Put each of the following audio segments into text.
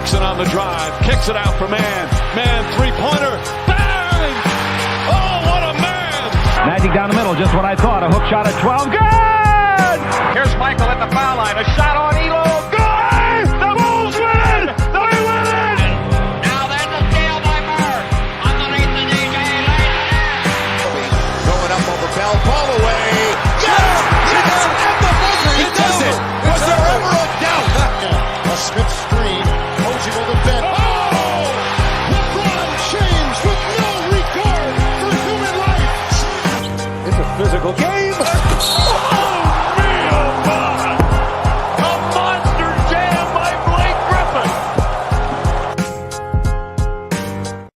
Jackson on the drive, kicks it out for man. Man, three-pointer, bang! Oh, what a man! Magic down the middle, just what I thought. A hook shot at 12, good! Here's Michael at the foul line, a shot on Elo, good! The Bulls win! They win it! Now there's a steal by Bird, underneath the DJ, Going up over Bell, ball away. Yes! Yes! At the buzzer, he does it! Was there ever a doubt? A Smith screen, Posey will defend. Oh! LeBron James with no regard for human life. It's a physical game. Oh, me, oh, my! A monster jam by Blake Griffin!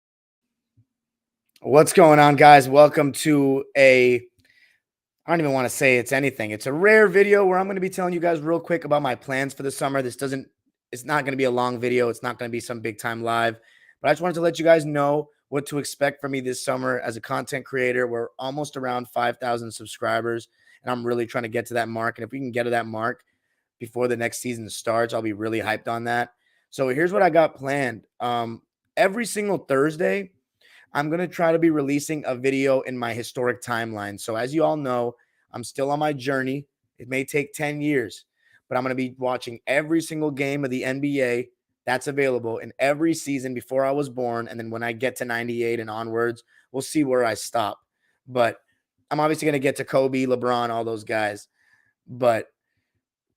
What's going on, guys? Welcome to I don't even want to say it's anything. It's a rare video where I'm going to be telling you guys real quick about my plans for the summer. It's not going to be a long video. It's not going to be some big time live, but I just wanted to let you guys know what to expect from me this summer as a content creator. We're almost around 5,000 subscribers, and I'm really trying to get to that mark. And if we can get to that mark before the next season starts, I'll be really hyped on that. So here's what I got planned. Every single Thursday, I'm going to try to be releasing a video in my historic timeline. So as you all know, I'm still on my journey. It may take 10 years, but I'm going to be watching every single game of the NBA that's available in every season before I was born. And then when I get to 98 and onwards, we'll see where I stop. But I'm obviously going to get to Kobe, LeBron, all those guys. But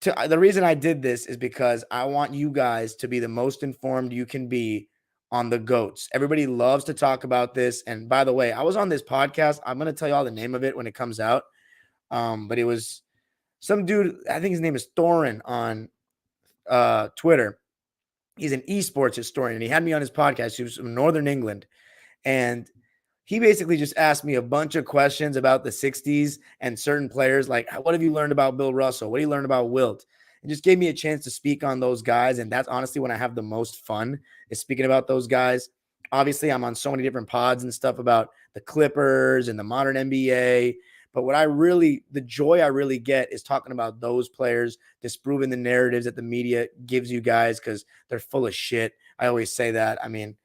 the reason I did this is because I want you guys to be the most informed you can be on the GOATs. Everybody loves to talk about this. And by the way, I was on this podcast. I'm going to tell you all the name of it when it comes out. But it was some dude, I think his name is Thorin on Twitter. He's an esports historian, and he had me on his podcast. He was from Northern England. And he basically just asked me a bunch of questions about the 60s and certain players, like, what have you learned about Bill Russell? What do you learn about Wilt? And just gave me a chance to speak on those guys. And that's honestly when I have the most fun, is speaking about those guys. Obviously, I'm on so many different pods and stuff about the Clippers and the modern NBA. But the joy I really get is talking about those players, disproving the narratives that the media gives you guys, because they're full of shit. I always say that. I mean,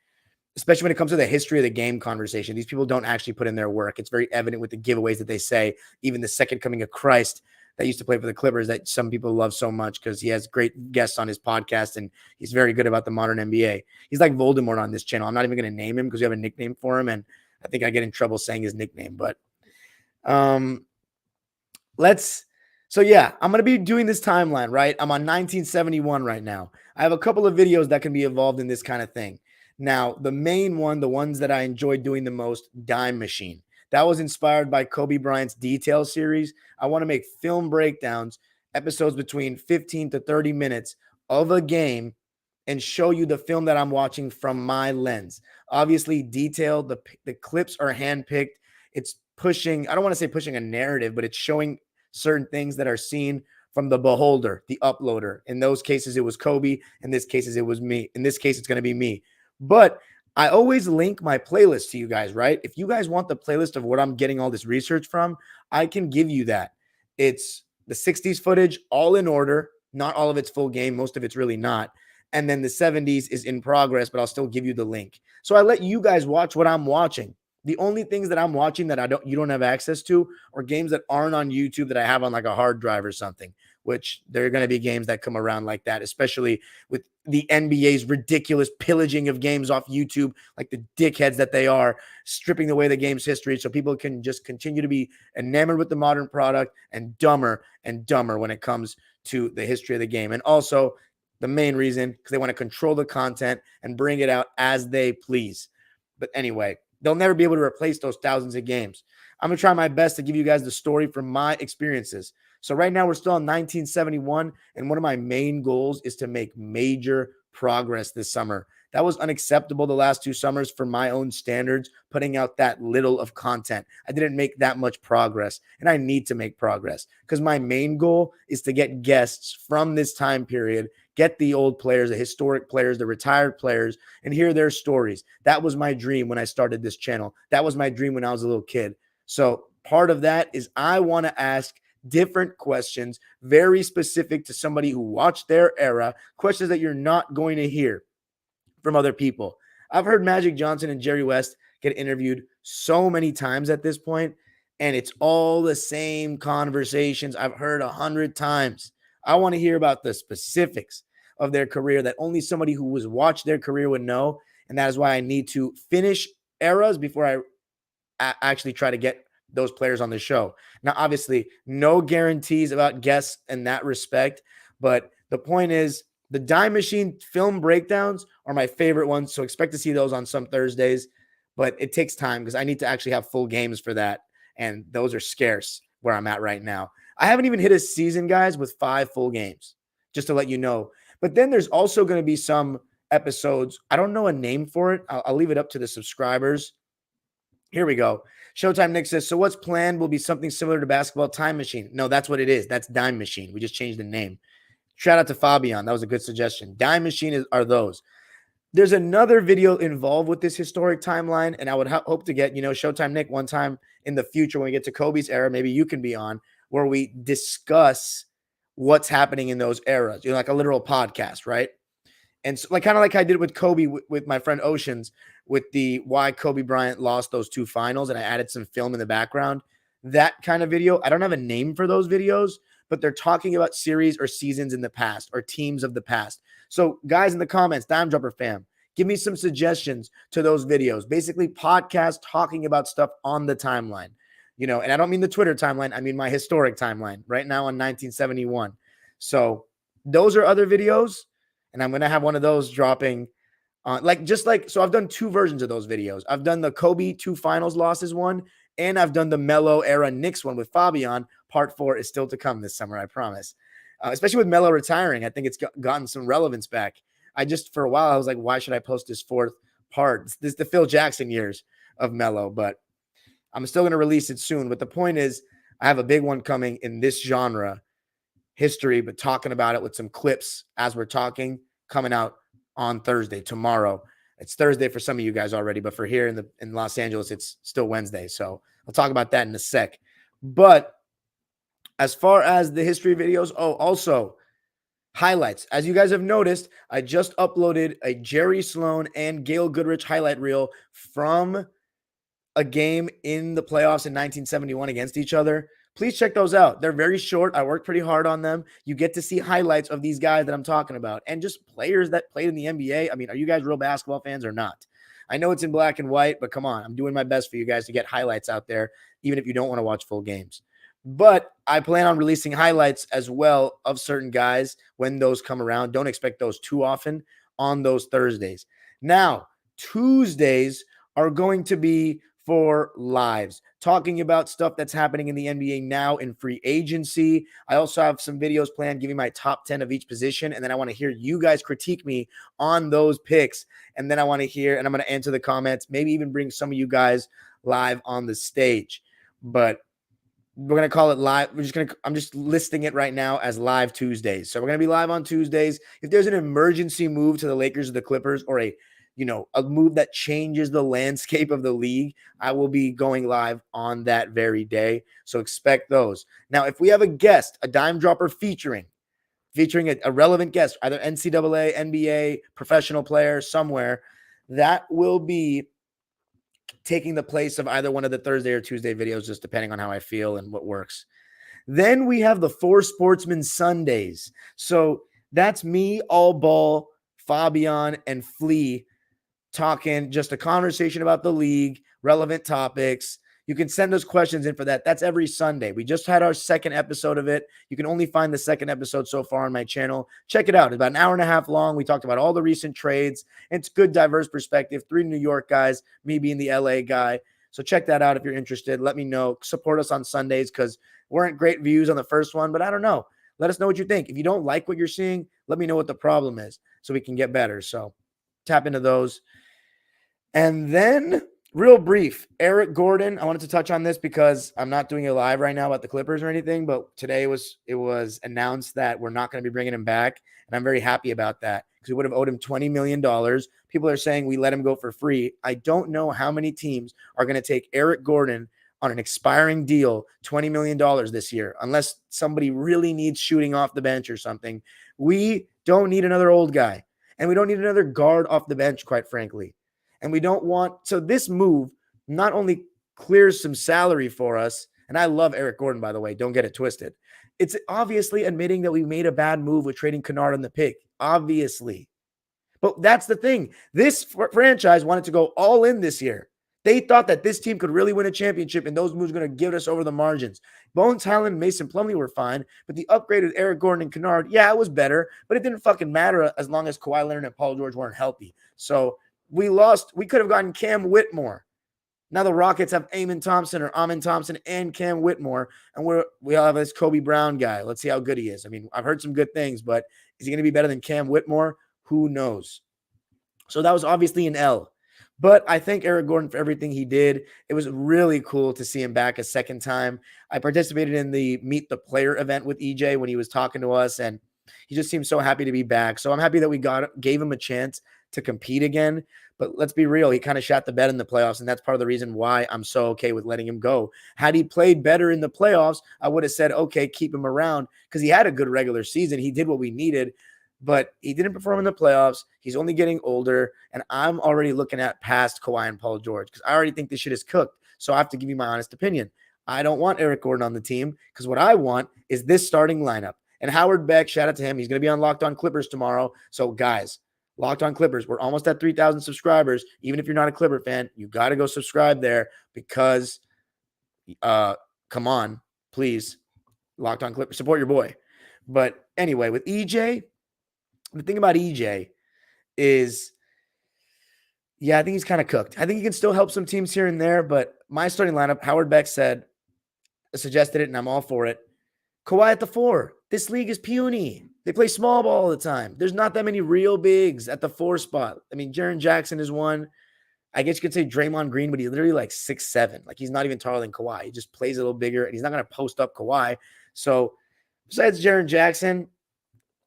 especially when it comes to the history of the game conversation, these people don't actually put in their work. It's very evident with the giveaways that they say. Even the second coming of Christ that used to play for the Clippers, that some people love so much because he has great guests on his podcast and he's very good about the modern NBA. He's like Voldemort on this channel. I'm not even going to name him because we have a nickname for him, and I think I get in trouble saying his nickname. But I'm going to be doing this timeline, right? I'm on 1971 right now. I have a couple of videos that can be involved in this kind of thing. Now, the main one, the ones that I enjoyed doing the most, Dime Machine. That was inspired by Kobe Bryant's Detail series. I want to make film breakdowns, episodes between 15 to 30 minutes of a game, and show you the film that I'm watching from my lens. Obviously, detailed. The clips are handpicked. It's pushing, I don't want to say pushing a narrative, but it's showing certain things that are seen from the beholder, the uploader. In those cases, it was Kobe. In this case, it was me. In this case, it's going to be me. But I always link my playlist to you guys, right? If you guys want the playlist of what I'm getting all this research from, I can give you that. It's the 60s footage, all in order. Not all of it's full game. Most of it's really not. And then the 70s is in progress, but I'll still give you the link. So I let you guys watch what I'm watching. The only things that I'm watching that you don't have access to are games that aren't on YouTube that I have on like a hard drive or something, which there are going to be games that come around like that, especially with the NBA's ridiculous pillaging of games off YouTube, like the dickheads that they are, stripping away the game's history so people can just continue to be enamored with the modern product and dumber when it comes to the history of the game. And also the main reason, because they want to control the content and bring it out as they please. But anyway, they'll never be able to replace those thousands of games. I'm going to try my best to give you guys the story from my experiences. So right now we're still in 1971, and one of my main goals is to make major progress this summer. That was unacceptable the last 2 summers for my own standards, putting out that little of content. I didn't make that much progress, and I need to make progress because my main goal is to get guests from this time period, get the old players, the historic players, the retired players, and hear their stories. That was my dream when I started this channel. That was my dream when I was a little kid. So part of that is I want to ask different questions, very specific to somebody who watched their era, questions that you're not going to hear from other people. I've heard Magic Johnson and Jerry West get interviewed so many times at this point, and it's all the same conversations I've heard 100 times. I want to hear about the specifics of their career that only somebody who was watched their career would know, and that is why I need to finish eras before I actually try to get those players on the show. Now, obviously, no guarantees about guests in that respect, but the point is the Dime Machine film breakdowns are my favorite ones, so expect to see those on some Thursdays, but it takes time because I need to actually have full games for that, and those are scarce where I'm at right now. I haven't even hit a season, guys, with 5 full games, just to let you know. But then there's also going to be some episodes. I don't know a name for it. I'll leave it up to the subscribers. Here we go. Showtime Nick says, so what's planned will be something similar to Basketball Time Machine. No, that's what it is. That's Dime Machine. We just changed the name. Shout out to Fabian. That was a good suggestion. Dime Machine are those. There's another video involved with this historic timeline, and I would hope to get, Showtime Nick one time in the future when we get to Kobe's era, maybe you can be on, where we discuss what's happening in those eras, like a literal podcast, right? And so, kind of like I did with Kobe with my friend Oceans, with the why Kobe Bryant lost those 2 finals, and I added some film in the background. That kind of video, I don't have a name for those videos, but they're talking about series or seasons in the past or teams of the past. So guys in the comments, Dime Dropper fam, give me some suggestions to those videos. Basically podcasts talking about stuff on the timeline, and I don't mean the Twitter timeline. I mean my historic timeline right now on 1971. So those are other videos. And I'm going to have one of those dropping so I've done 2 versions of those videos. I've done the Kobe 2 finals losses one, and I've done the Melo era Knicks one with Fabian. Part 4 is still to come this summer, I promise. Especially with Melo retiring, I think it's gotten some relevance back. For a while, I was like, why should I post this 4th part? This is the Phil Jackson years of Melo, but I'm still going to release it soon. But the point is, I have a big one coming in this genre, history, but talking about it with some clips as we're talking, coming out on Thursday, tomorrow. It's Thursday for some of you guys already, but for here in Los Angeles, it's still Wednesday. So I'll talk about that in a sec. But as far as the history videos, also highlights. As you guys have noticed, I just uploaded a Jerry Sloan and Gail Goodrich highlight reel from a game in the playoffs in 1971 against each other. Please check those out. They're very short. I worked pretty hard on them. You get to see highlights of these guys that I'm talking about and just players that played in the NBA. I mean, are you guys real basketball fans or not? I know it's in black and white, but come on. I'm doing my best for you guys to get highlights out there, even if you don't want to watch full games. But I plan on releasing highlights as well of certain guys when those come around. Don't expect those too often on those Thursdays. Now, Tuesdays are going to be for lives, talking about stuff that's happening in the NBA now in free agency. I also have some videos planned giving my top 10 of each position, and then I want to hear you guys critique me on those picks, and then I want to hear, and I'm going to answer the comments, maybe even bring some of you guys live on the stage. But we're going to call it live. I'm just listing it right now as live Tuesdays. So we're going to be live on Tuesdays. If there's an emergency move to the Lakers or the Clippers, or a move that changes the landscape of the league, I will be going live on that very day. So expect those. Now, if we have a guest, a dime dropper featuring a relevant guest, either NCAA, NBA, professional player somewhere, that will be taking the place of either one of the Thursday or Tuesday videos, just depending on how I feel and what works. Then we have the 4 Sportsmen Sundays. So that's me, All Ball, Fabian, and Flea talking, just a conversation about the league, relevant topics. You can send us questions in for that. That's every Sunday. We just had our 2nd episode of it. You can only find the 2nd episode so far on my channel. Check it out. It's about an hour and a half long. We talked about all the recent trades. It's good, diverse perspective. 3 New York guys, me being the LA guy. So check that out if you're interested. Let me know. Support us on Sundays because weren't great views on the first one, but I don't know. Let us know what you think. If you don't like what you're seeing, let me know what the problem is so we can get better. So tap into those. And then, real brief, Eric Gordon. I wanted to touch on this because I'm not doing a live right now about the Clippers or anything, but today it was announced that we're not going to be bringing him back, and I'm very happy about that because we would have owed him $20 million. People are saying we let him go for free. I don't know how many teams are going to take Eric Gordon on an expiring deal, $20 million this year, unless somebody really needs shooting off the bench or something. We don't need another old guy. And we don't need another guard off the bench, quite frankly. And we don't want, so this move not only clears some salary for us, and I love Eric Gordon, by the way, don't get it twisted. It's obviously admitting that we made a bad move with trading Kennard on the pick, obviously. But that's the thing. This franchise wanted to go all in this year. They thought that this team could really win a championship, and those moves were going to get us over the margins. Bones Highland and Mason Plumlee were fine, but the upgrade with Eric Gordon and Kennard, yeah, it was better, but it didn't fucking matter as long as Kawhi Leonard and Paul George weren't healthy. So we lost. We could have gotten Cam Whitmore. Now the Rockets have Amin Thompson and Cam Whitmore, and we have this Kobe Brown guy. Let's see how good he is. I mean, I've heard some good things, but is he going to be better than Cam Whitmore? Who knows? So that was obviously an L. But I thank Eric Gordon for everything he did. It was really cool to see him back a second time. I participated in the Meet the Player event with EJ when he was talking to us, and he just seemed so happy to be back. So I'm happy that we gave him a chance to compete again. But let's be real, he kind of shot the bed in the playoffs, and that's part of the reason why I'm so okay with letting him go. Had he played better in the playoffs, I would have said, okay, keep him around, because he had a good regular season. He did what we needed. But he didn't perform in the playoffs. He's only getting older, and I'm already looking at past Kawhi and Paul George because I already think this shit is cooked. So I have to give you my honest opinion. I don't want Eric Gordon on the team because what I want is this starting lineup. And Howard Beck, shout out to him. He's going to be on Locked On Clippers tomorrow. So guys, Locked On Clippers, we're almost at 3,000 subscribers. Even if you're not a Clipper fan, you got to go subscribe there because, come on, please, Locked On Clippers, support your boy. But anyway, with EJ, the thing about EJ is, yeah, I think he's kind of cooked. I think he can still help some teams here and there, but my starting lineup, Howard Beck suggested it, and I'm all for it. Kawhi at the 4. This league is puny. They play small ball all the time. There's not that many real bigs at the 4 spot. I mean, Jaren Jackson is one. I guess you could say Draymond Green, but he's literally like 6'7". Like, he's not even taller than Kawhi. He just plays a little bigger, and he's not going to post up Kawhi. So besides Jaren Jackson,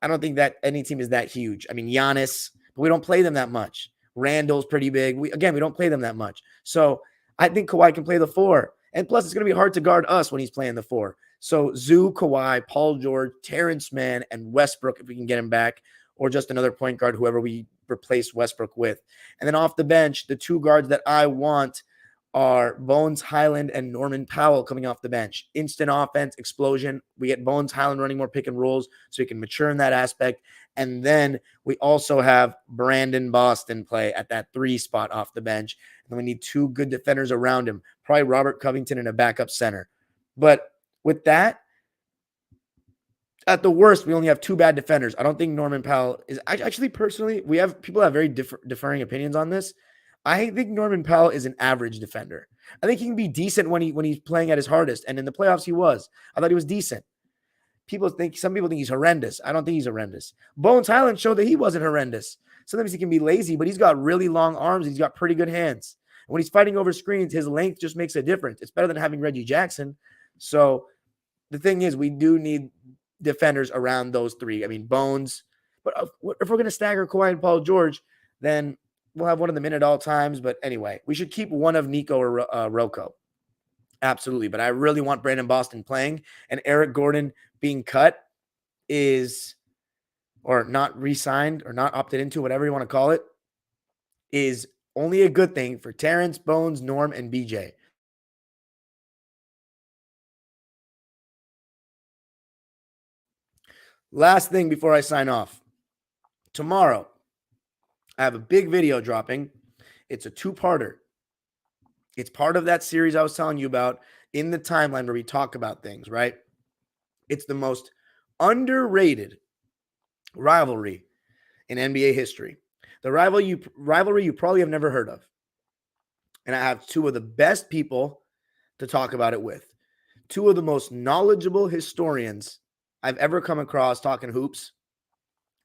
I don't think that any team is that huge. I mean, Giannis, but we don't play them that much. Randall's pretty big. We don't play them that much. So I think Kawhi can play the 4. And plus, it's going to be hard to guard us when he's playing the 4. So Zoo, Kawhi, Paul George, Terrence Mann, and Westbrook, if we can get him back, or just another point guard, whoever we replace Westbrook with. And then off the bench, the 2 guards that I want are Bones Highland and Norman Powell coming off the bench. Instant offense, explosion. We get Bones Highland running more pick and rolls so he can mature in that aspect. And then we also have Brandon Boston play at that 3 spot off the bench. And then we need 2 good defenders around him, probably Robert Covington and a backup center. But with that, at the worst, we only have 2 bad defenders. I don't think Norman Powell is actually, personally, people have very differing opinions on this. I think Norman Powell is an average defender. I think he can be decent when he's playing at his hardest. And in the playoffs, he was. I thought he was decent. Some people think he's horrendous. I don't think he's horrendous. Bones Highland showed that he wasn't horrendous. Sometimes he can be lazy, but he's got really long arms. He's got pretty good hands. And when he's fighting over screens, his length just makes a difference. It's better than having Reggie Jackson. So the thing is, we do need defenders around those 3. I mean, Bones. But if we're going to stagger Kawhi and Paul George, then we'll have one of them in at all times. But anyway, we should keep one of Nico or Rocco. Absolutely. But I really want Brandon Boston playing. And Eric Gordon being cut or not re-signed or not opted into, whatever you want to call it, is only a good thing for Terrence, Bones, Norm, and BJ. Last thing before I sign off. Tomorrow, I have a big video dropping. It's a 2-parter. It's part of that series I was telling you about in the timeline where we talk about things, right? It's the most underrated rivalry in NBA history. The rivalry you probably have never heard of. And I have 2 of the best people to talk about it with. 2 of the most knowledgeable historians I've ever come across talking hoops.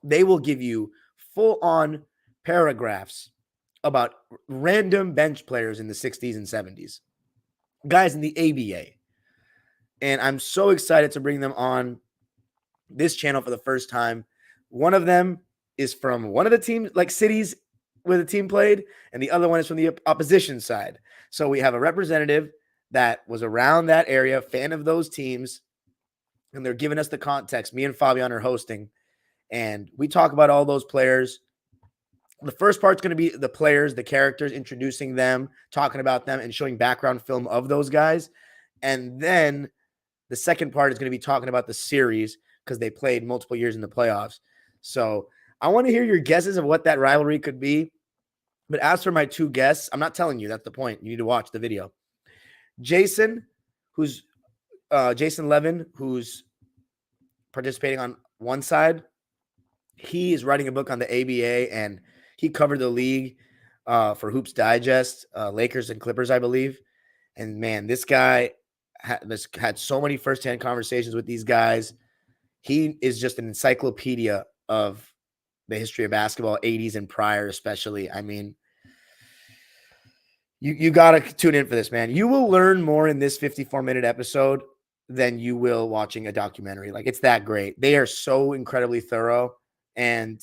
They will give you full-on paragraphs about random bench players in the 60s and 70s. Guys in the ABA. And I'm so excited to bring them on this channel for the first time. One of them is from one of the teams, like cities where the team played, and the other one is from the opposition side. So we have a representative that was around that area, fan of those teams, and they're giving us the context. Me and Fabian are hosting, and we talk about all those players. The first part's going to be the players, the characters, introducing them, talking about them, and showing background film of those guys. And then the second part is going to be talking about the series because they played multiple years in the playoffs. So I want to hear your guesses of what that rivalry could be. But as for my two guests, I'm not telling you. That's the point. You need to watch the video. Jason Levin, who's participating on one side, he is writing a book on the ABA, and he covered the league for Hoops Digest, Lakers and Clippers, I believe. And man, this guy has had so many firsthand conversations with these guys. He is just an encyclopedia of the history of basketball, 80s and prior, especially. I mean, you got to tune in for this, man. You will learn more in this 54-minute episode than you will watching a documentary. Like, it's that great. They are so incredibly thorough. And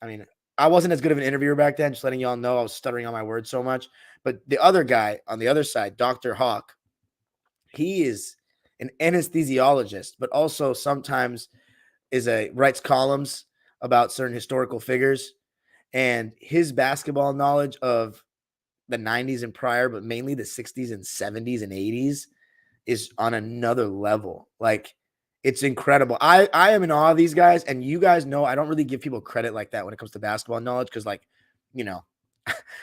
I mean, I wasn't as good of an interviewer back then, just letting y'all know. I was stuttering on my words so much. But the other guy on the other side, Dr. Hawk, he is an anesthesiologist, but also sometimes writes columns about certain historical figures. And his basketball knowledge of the 90s and prior, but mainly the 60s and 70s and 80s, is on another level. Like, it's incredible. I am in awe of these guys, and you guys know I don't really give people credit like that when it comes to basketball knowledge because, like, you know,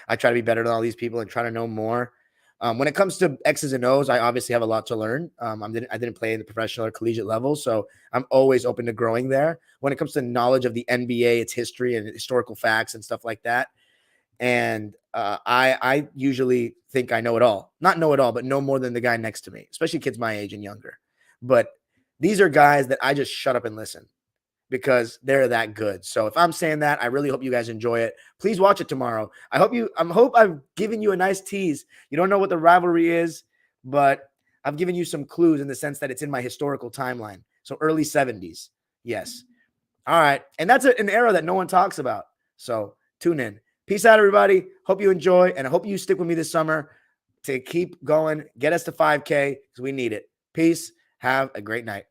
I try to be better than all these people and try to know more. When it comes to X's and O's, I obviously have a lot to learn. I didn't play in the professional or collegiate level, so I'm always open to growing there. When it comes to knowledge of the NBA, its history and historical facts and stuff like that, and I usually think I know it all. Not know it all, but know more than the guy next to me, especially kids my age and younger. But these are guys that I just shut up and listen because they're that good. So if I'm saying that, I really hope you guys enjoy it. Please watch it tomorrow. I hope I've given you a nice tease. You don't know what the rivalry is, but I've given you some clues in the sense that it's in my historical timeline. So early 70s. Yes. All right. And that's an era that no one talks about. So tune in. Peace out, everybody. Hope you enjoy, and I hope you stick with me this summer to keep going, get us to 5K because we need it. Peace. Have a great night.